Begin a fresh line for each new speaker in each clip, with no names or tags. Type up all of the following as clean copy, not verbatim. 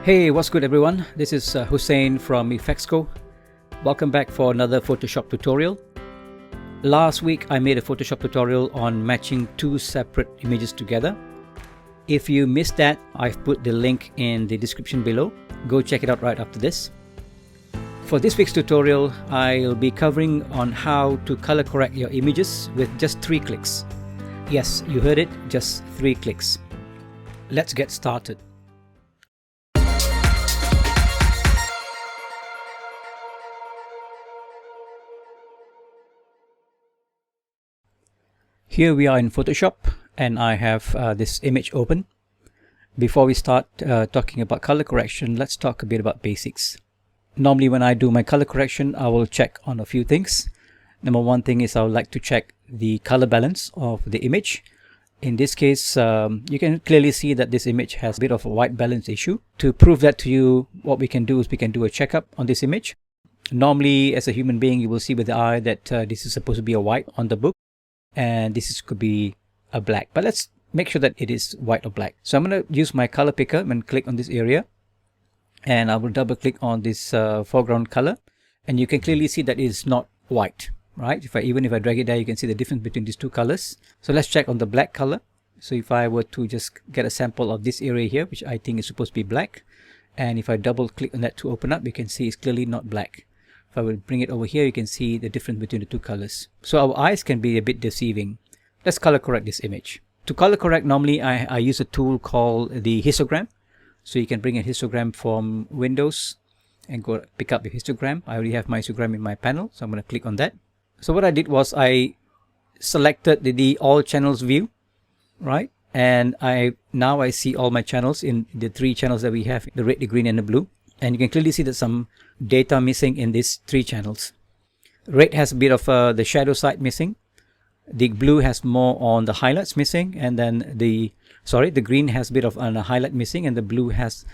Hey, what's good everyone? This is Hussein from EFXCO. Welcome back for another Photoshop tutorial. Last week I made a Photoshop tutorial on matching two separate images together. If you missed that, I've put the link in the description below. Go check it out right after this. For this week's tutorial, I'll be covering on how to color correct your images with just 3 clicks. Yes, you heard it, just 3 clicks. Let's get started. Here we are in Photoshop and I have this image open. Before we start talking about color correction, let's talk a bit about basics. Normally when I do my color correction, I will check on a few things. Number one thing is I would like to check the color balance of the image. In this case, you can clearly see that this image has a bit of a white balance issue. To prove that to you, what we can do is we can do a checkup on this image. Normally, as a human being, you will see with the eye that this is supposed to be a white on the book. And this could be a black, but let's make sure that it is white or black. So I'm going to use my color picker and click on this area, and I will double click on this foreground color, and you can clearly see that it is not white, right? Even if I drag it there, you can see the difference between these two colors. So let's check on the black color. So if I were to just get a sample of this area here, which I think is supposed to be black, and if I double click on that to open up, you can see it's clearly not black. If I will bring it over here, you can see the difference between the two colors. So our eyes can be a bit deceiving. Let's color correct this image. To color correct, normally I use a tool called the Histogram. So you can bring a histogram from Windows and go pick up the histogram. I already have my histogram in my panel, so I'm going to click on that. So what I did was I selected the all channels view, right? And now I see all my channels in the 3 channels that we have, the red, the green, and the blue. And you can clearly see that some data missing in these 3 channels. Red has a bit of the shadow side missing. The blue has more on the highlights missing, and then the green has a bit of a highlight missing, and the blue has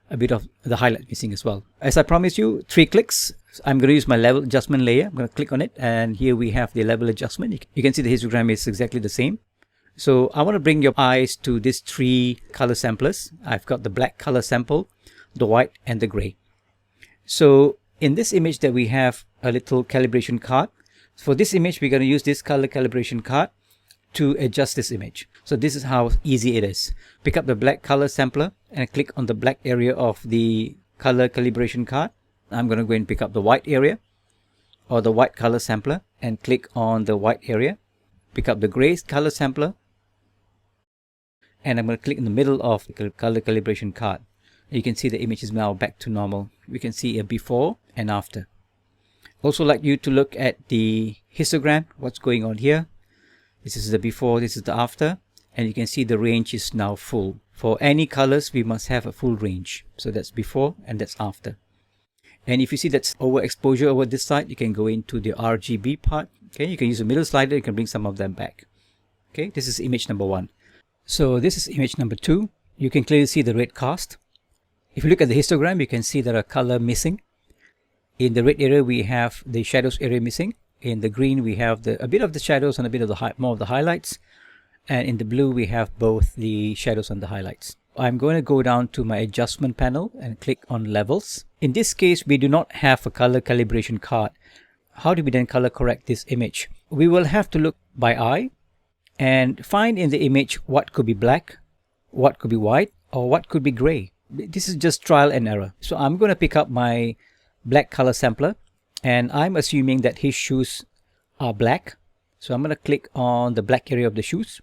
a bit of the highlight missing as well. As I promised you, 3 clicks. I'm going to use my level adjustment layer. I'm going to click on it, and here we have the level adjustment. You can see the histogram is exactly the same. So I want to bring your eyes to these 3 color samplers. I've got the black color sample, the white, and the gray. So in this image that we have a little calibration card. For this image, we're going to use this color calibration card to adjust this image. So this is how easy it is. Pick up the black color sampler and click on the black area of the color calibration card. I'm going to go and pick up the white area or the white color sampler and click on the white area. Pick up the gray color sampler and I'm going to click in the middle of the color calibration card. You can see the image is now back to normal. We can see a before and after. Also like you to look at the histogram, what's going on here. This is the before, this is the after, and you can see the range is now full. For any colors, we must have a full range. So that's before and that's after. And if you see that's overexposure over this side, you can go into the RGB part. Okay, you can use a middle slider, you can bring some of them back. Okay, this is image number 1. So this is image number 2. You can clearly see the red cast. If you look at the histogram, you can see there are color missing. In the red area, we have the shadows area missing. In the green, we have a bit of the shadows and a bit of the more of the highlights. And in the blue, we have both the shadows and the highlights. I'm going to go down to my adjustment panel and click on levels. In this case, we do not have a color calibration card. How do we then color correct this image? We will have to look by eye and find in the image what could be black, what could be white, or what could be gray. This is just trial and error. So I'm going to pick up my black color sampler and I'm assuming that his shoes are black. So I'm going to click on the black area of the shoes.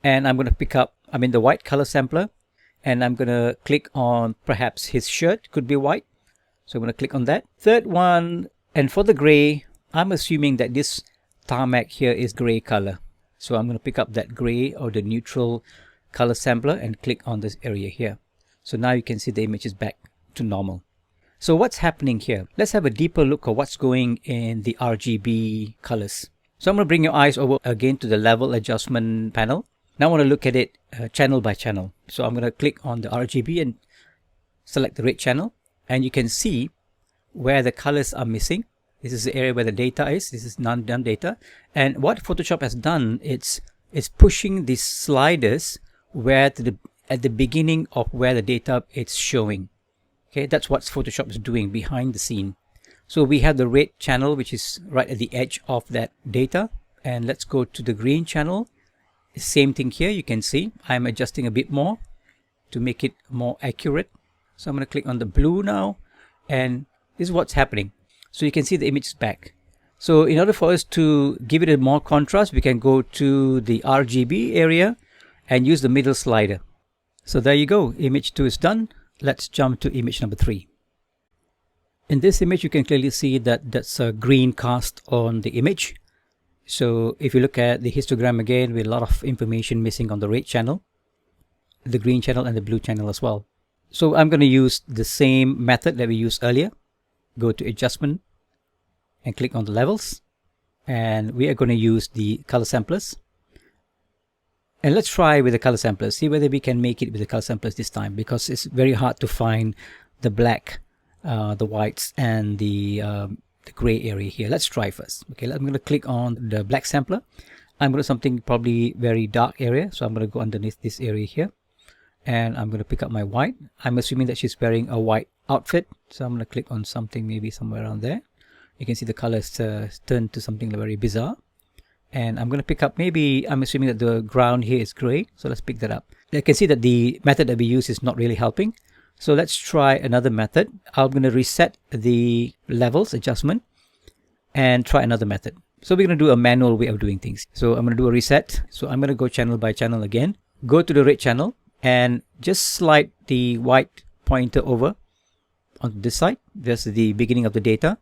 And I'm going to pick up, the white color sampler, and I'm going to click on perhaps his shirt could be white. So I'm going to click on that. Third one, and for the gray, I'm assuming that this tarmac here is gray color. So I'm going to pick up that gray or the neutral color sampler and click on this area here. So now you can see the image is back to normal. So what's happening here? Let's have a deeper look at what's going in the RGB colors. So I'm going to bring your eyes over again to the level adjustment panel. Now I want to look at it channel by channel. So I'm going to click on the RGB and select the red channel. And you can see where the colors are missing. This is the area where the data is. This is none data. And what Photoshop has done, it's pushing these sliders where the at the beginning of where the data it's showing. Okay, that's what Photoshop is doing behind the scene. So we have the red channel, which is right at the edge of that data. And let's go to the green channel. Same thing here. You can see I'm adjusting a bit more to make it more accurate. So I'm going to click on the blue now, and this is what's happening. So you can see the image is back. So in order for us to give it a more contrast, we can go to the RGB area and use the middle slider. So there you go. Image 2 is done. Let's jump to image number 3. In this image, you can clearly see that that's a green cast on the image. So if you look at the histogram again, with a lot of information missing on the red channel, the green channel and the blue channel as well. So I'm going to use the same method that we used earlier. Go to adjustment and click on the levels. And we are going to use the color samplers. And let's try with the color samplers, see whether we can make it with the color samplers this time, because it's very hard to find the black, the whites, and the gray area here. Let's try first. Okay, I'm going to click on the black sampler. I'm going to something probably very dark area. So I'm going to go underneath this area here. And I'm going to pick up my white. I'm assuming that she's wearing a white outfit. So I'm going to click on something maybe somewhere around there. You can see the colors turned to something very bizarre. And I'm going to pick up, maybe I'm assuming that the ground here is gray. So let's pick that up. You can see that the method that we use is not really helping. So let's try another method. I'm going to reset the levels adjustment and try another method. So we're going to do a manual way of doing things. So I'm going to do a reset. So I'm going to go channel by channel again. Go to the red channel and just slide the white pointer over on this side. That's the beginning of the data.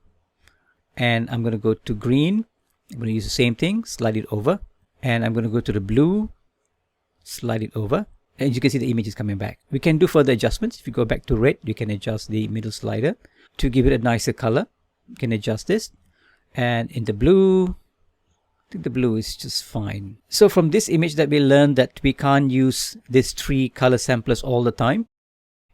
And I'm going to go to green. I'm going to use the same thing, slide it over. And I'm going to go to the blue, slide it over. And you can see the image is coming back. We can do further adjustments. If you go back to red, you can adjust the middle slider to give it a nicer color. You can adjust this. And in the blue, I think the blue is just fine. So from this image that we learned that we can't use these 3 color samplers all the time.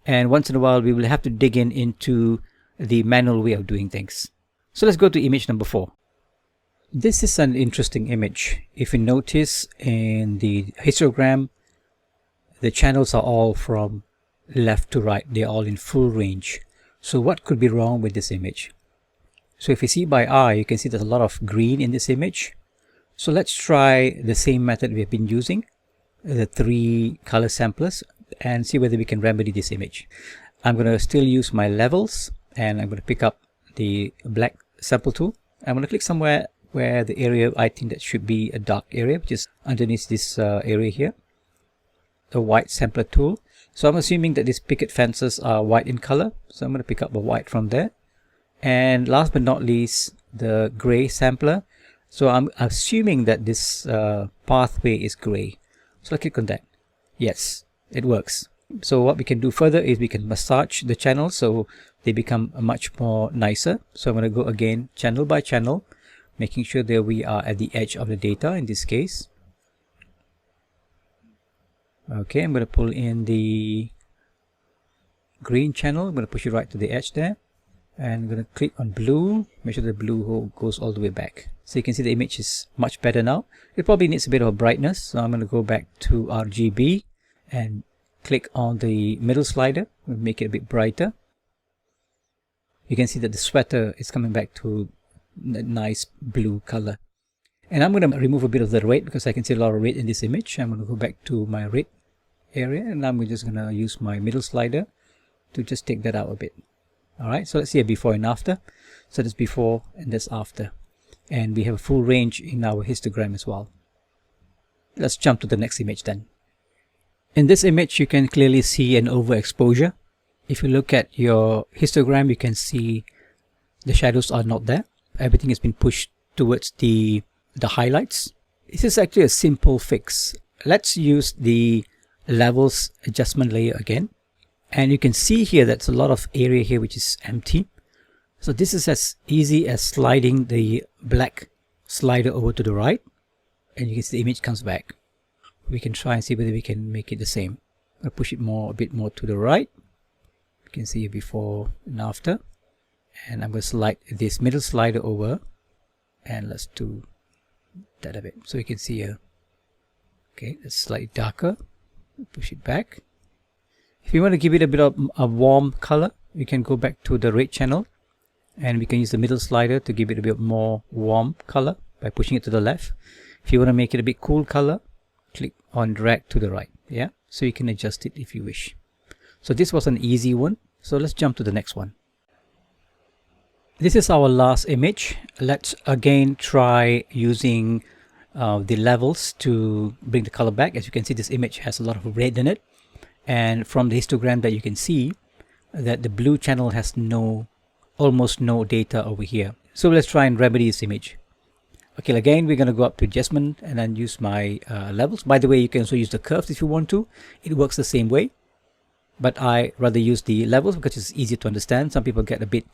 And once in a while, we will have to dig into the manual way of doing things. So let's go to image number 4. This is an interesting image. If you notice in the histogram, the channels are all from left to right. They're all in full range. So what could be wrong with this image? So if you see by eye, you can see there's a lot of green in this image. So let's try the same method we've been using, the 3 color samplers, and see whether we can remedy this image. I'm going to still use my levels, and I'm going to pick up the black sample tool. I'm going to click somewhere where the area I think that should be a dark area, which is underneath this area here. The white sampler tool. So I'm assuming that these picket fences are white in color. So I'm going to pick up a white from there. And last but not least, the gray sampler. So I'm assuming that this pathway is gray. So I'll click on that. Yes, it works. So what we can do further is we can massage the channels so they become much more nicer. So I'm going to go again channel by channel, making sure that we are at the edge of the data in this case. Okay, I'm going to pull in the green channel. I'm going to push it right to the edge there. And I'm going to click on blue, make sure the blue goes all the way back. So you can see the image is much better now. It probably needs a bit of brightness. So I'm going to go back to RGB and click on the middle slider. We'll make it a bit brighter. You can see that the sweater is coming back to a nice blue color. And I'm going to remove a bit of the red because I can see a lot of red in this image. I'm going to go back to my red area and I'm just going to use my middle slider to just take that out a bit. Alright, so let's see a before and after. So that's before and that's after. And we have a full range in our histogram as well. Let's jump to the next image then. In this image, you can clearly see an overexposure. If you look at your histogram, you can see the shadows are not there. Everything has been pushed towards the highlights. This is actually a simple fix. Let's use the levels adjustment layer again. And you can see here that's a lot of area here which is empty. So this is as easy as sliding the black slider over to the right. And you can see the image comes back. We can try and see whether we can make it the same. I'll push it a bit more to the right. You can see before and after. And I'm going to slide this middle slider over. And let's do that a bit. So you can see here. Okay, it's slightly darker. Push it back. If you want to give it a bit of a warm color, you can go back to the red channel, and we can use the middle slider to give it a bit more warm color by pushing it to the left. If you want to make it a bit cool color, click on drag to the right. Yeah, so you can adjust it if you wish. So this was an easy one. So let's jump to the next one. This is our last image. Let's again try using the levels to bring the color back. As you can see, this image has a lot of red in it, and from the histogram that you can see that the blue channel has almost no data over here. So let's try and remedy this image. Okay, again we're going to go up to adjustment and then use my levels. By the way, you can also use the curves if you want to. It works the same way, but I rather use the levels because it's easier to understand. Some people get a bit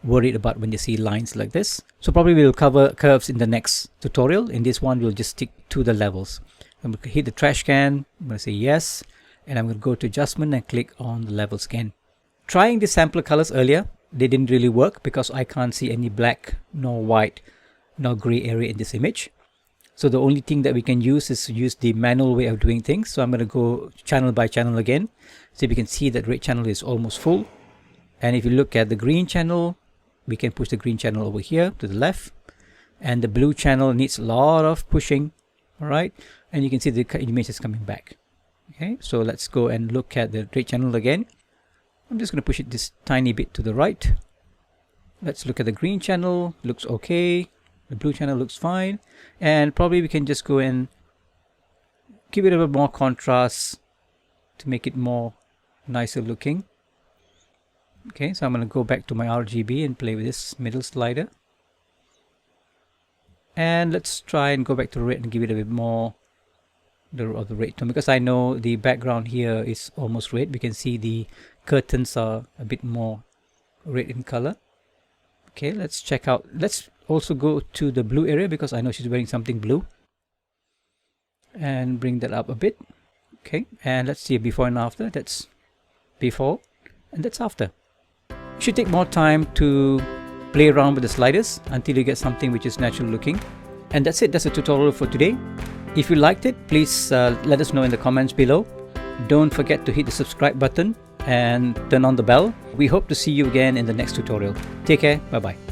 worried about when you see lines like this. So probably we'll cover curves in the next tutorial. In this one, we'll just stick to the levels. I'm going to hit the trash can. I'm going to say yes, and I'm going to go to adjustment and click on the levels again. Trying the sampler colors earlier, they didn't really work because I can't see any black, nor white, nor gray area in this image. So the only thing that we can use is to use the manual way of doing things. So I'm going to go channel by channel again. So we can see that red channel is almost full. And if you look at the green channel, we can push the green channel over here to the left, and the blue channel needs a lot of pushing. All right, and you can see the image is coming back. Okay, so let's go and look at the red channel again. I'm just going to push it this tiny bit to the right. Let's look at the green channel. Looks okay. The blue channel looks fine, and probably we can just go and give it a bit more contrast to make it more nicer looking. Okay, so I'm going to go back to my RGB and play with this middle slider. And let's try and go back to red and give it a bit more of the red tone, because I know the background here is almost red. We can see the curtains are a bit more red in color. Okay, let's check out. Let's also go to the blue area because I know she's wearing something blue. And bring that up a bit. Okay, and let's see before and after. That's before and that's after. You should take more time to play around with the sliders until you get something which is natural looking. And that's it. That's a tutorial for today. If you liked it, please let us know in the comments below. Don't forget to hit the subscribe button and turn on the bell. We hope to see you again in the next tutorial. Take care. Bye bye.